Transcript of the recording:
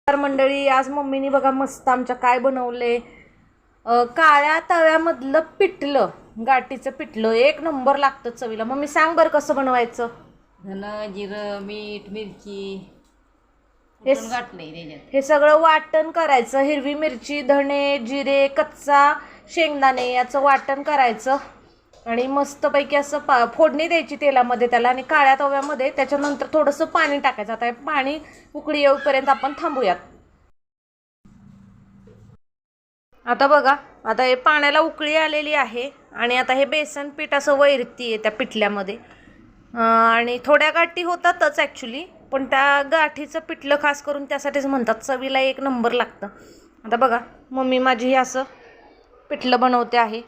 मंडळी, आज मम्मीनी बघा मस्त आमच्या काय बनवले, काळ्या तव्यामधलं पिठलं, गाठीचं पिठलं एक नंबर लागतं चवीला. मम्मी सांग बरं कसं बनवायचं. धन, जिरं, मीठ, मिरची घातलंय त्याच्यात. हे सगळं वाटण करायचं. हिरवी मिरची, धणे, जिरे, कच्चा शेंगदाणे याचं वाटण करायचं आणि मस्तपैकी असं फोडणी द्यायची तेलामध्ये त्याला आणि काळ्या तव्यामध्ये. त्याच्यानंतर थोडंसं पाणी टाकायचं. आता हे पाणी उकळी येऊपर्यंत आपण थांबूयात. आता बघा, आता हे पाण्याला उकळी आलेली आहे आणि आता हे बेसन पीठ असं वैरती आहे त्या पिठल्यामध्ये. आणि थोड्या गाठी होतातच ॲक्च्युली, पण त्या गाठीचं पिठलं खास करून त्यासाठीच म्हणतात, चवीला एक नंबर लागतं. आता बघा मम्मी माझी हे असं पिठलं बनवते आहे.